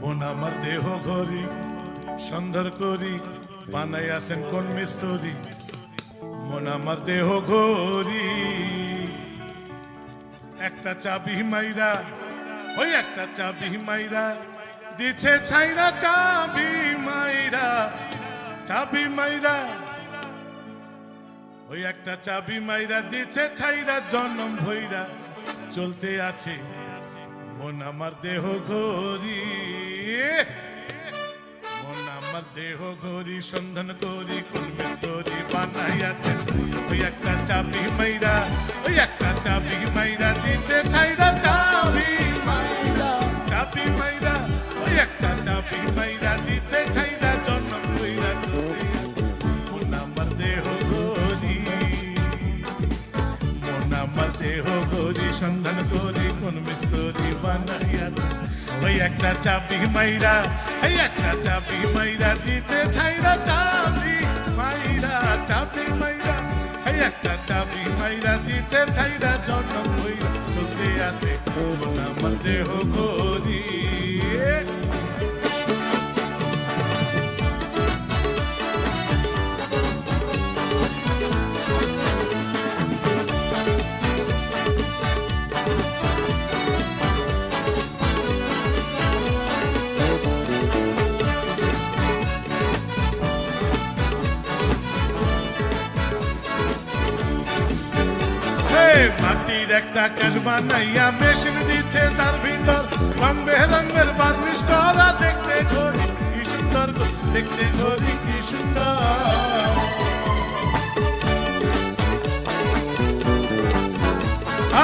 মন আমার দেহ ঘড়ি সন্ধ্যার করি বানাই আছেন কোন মিস্ত্রি। মন আমার দেহ ঘড়ি একটা চাবি মাইরা, ওই একটা চাবি মাইরা দিছে ছাইরা, চাবি মাইরা, চাবি মাইরা, ওই একটা চাবি মাইরা দিছে ছাইরা, জনম ভইরা চলতে আছে মন আমার দেহ ঘড়ি। মন আমার দেহ ঘড়ি সন্ধান করি কোন মিস্ত্রি বানাইয়াছেন, ওই একটা চাবি মাইরা, ওই একটা চাবি মাইরা দিছে ছাইরা, চাবি মাইরা, চাবি মাইরা, ওই একটা চাবি মাইরা দিছে ছাইরা, জনম ভইরা চলতে আছে মন আমার দেহ ঘড়ি। মন আমার দেহ ঘড়ি সন্ধান করি কোন মিস্ত্রি বানাইয়াছে, ওই একটা চাবি মাইরা, এই একটা চাবি মাইরা দিছে ছাইরা, চাবি মাইরা, চাবি মাইরা, এই একটা চাবি মাইরা দিছে ছাইরা, জনম হইরা চলতে আছে মন আমার দেহ ঘড়ি। মাটির একটা কাজ বানাইয়া মেশিন দিচ্ছে তার ভিতর, রং বেরঙের বার্নিশ করা, দেখতে ঘড়ি কি সুন্দর, দেখতে ঘড়ি কি সুন্দর।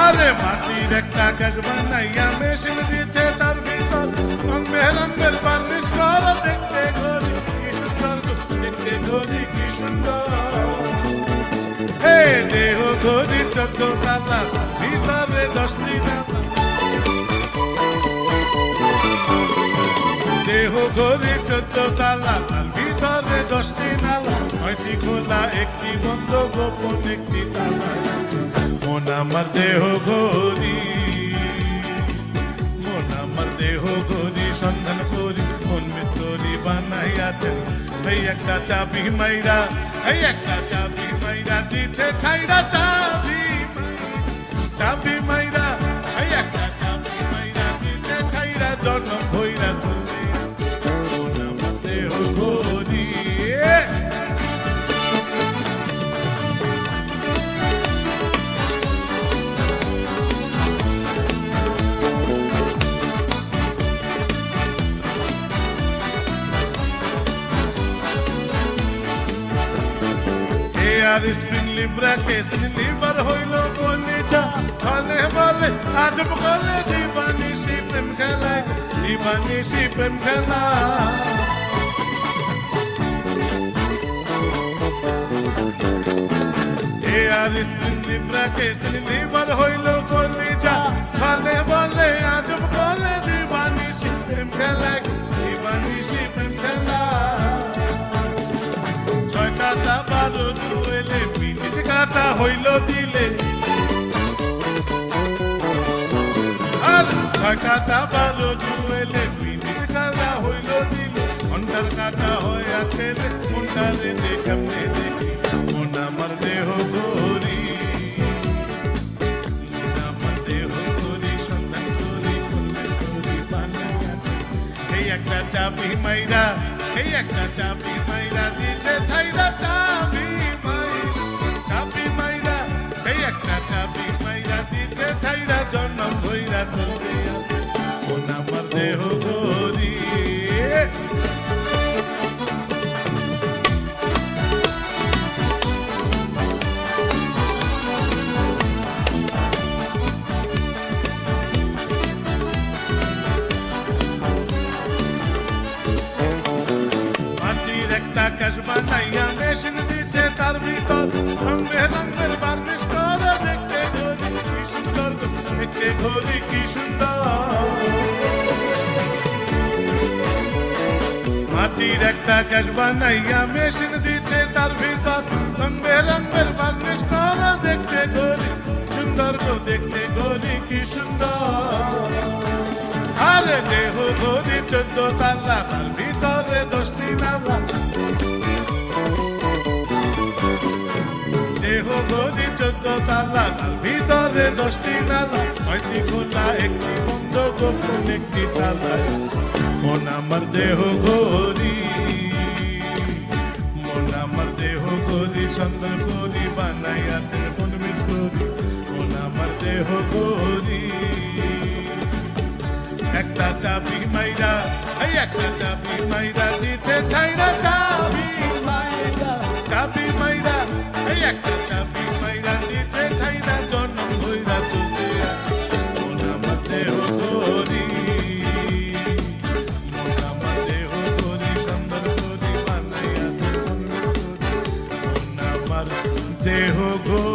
আরে মাটির একটা কাজ বানাইয়া মেশিন দিচ্ছে তার ভিতর, রং বেরঙের বার্নিশ করা, দেখতে ঘড়ি কি সুন্দর, দেখতে ঘড়ি কি সুন্দর। দেহ ঘড়ি 14 তালা, ভিতরে 10টি তালা, দেহ ঘড়ি 14 তালা, ভিতরে 10টি নালা, 9টি খোলা 1টি বন্ধ, গোপন 1টি তালা। মন আমার দেহ ঘড়ি, মন আমার দেহ ঘড়ি সন্ধান করি কোন মিস্ত্রি বানাইয়াছেন, এই একটা চাবি মাইরা, এই একটা চাবি মাইরা দিছে ছাইরা, চাবি চাবি মাইরা, এই একটা চাবি মাইরা দিছে ছাইরা, জনম ভইরা চলতে আছে মন আমার দেহ ঘড়ি। আর স্প্রিং লিব্রা কেস লিভার হইল কলিজা, ছলে বলে আজব করে দিবানিশি প্রেম খেলায়, দিবানিশি প্রেম খেলা। আর স্প্রিং লিব্রা কেস লিভার হইল কলিজা, ছলে বলে আজব করে দিবানিশি প্রেম খেলায়, দিবানিশি প্রেম খেলা। 6টা 12 দুয়েলে মিনিট কাটা হইল দিলে, আর 6টা 12 দুয়েলে মিনিট কাটা হইল দিলে, ঘন্টার কাটা হইয়া খেলে মনটারে দেখামনে দেখি মন আমার দেহ ঘড়ি। মন আমার দেহ ঘড়ি সন্ধান করি কোন মিস্ত্রি বানাইয়াছে, এই একটা চাবি মাইরা, এই একটা চাবি মাইরা দিছে ছাইরা, চাবি মাইরা, চাবি মাইরা, এই একটা চাবি মাইরা দিছে ছাইরা, জনম ভইরা চলতে আছে মন আমার দেহ ঘড়ি। আকাশ বানাইয়া মেশিন দিচ্ছে তার ভিতর, রং বেরঙের বার্নিশ করা, দেখতে ঘড়ি কি সুন্দর, দেখতে ঘড়ি কি সুন্দর। মাটির একটা আকাশ বানাইয়া মেশিন দিচ্ছে তার ভিতর, রং বেরঙের বার্নিশ করা, দেখতে ঘড়ি সুন্দর, দেখতে ঘড়ি কি সুন্দর। আরে দেহ গড়ি 14 তালা, তার ভিতরে 10টি নালা। দেহ গড়ি 14 তালা, তার ভিতরে 10টি নালা। 9টি খোলা, 1টি বন্ধ, গোপন একটি তালা। মন আমার দেহ গড়ি, মন আমার দেহ গড়ি, সুন্দর গড়ি বানাইয়াছে মন মিস্ত্রি। মন আমার দেহ গড়ি, একটা চাবি মাইরা, এই একটা চাবি মাইরা দিছে ছাইরা। চাবি মাইরা, চাবি মাইরা, এই একটা চাবি মাইরা দিছে ছাইরা। জন্ম হইরা চলতে আছে মন আমার দেহ গড়ি, মন আমার দেহ গড়ি, সুন্দর গড়ি বানাইয়াছে মন মিস্ত্রি। মন আমার দেহ গড়ি।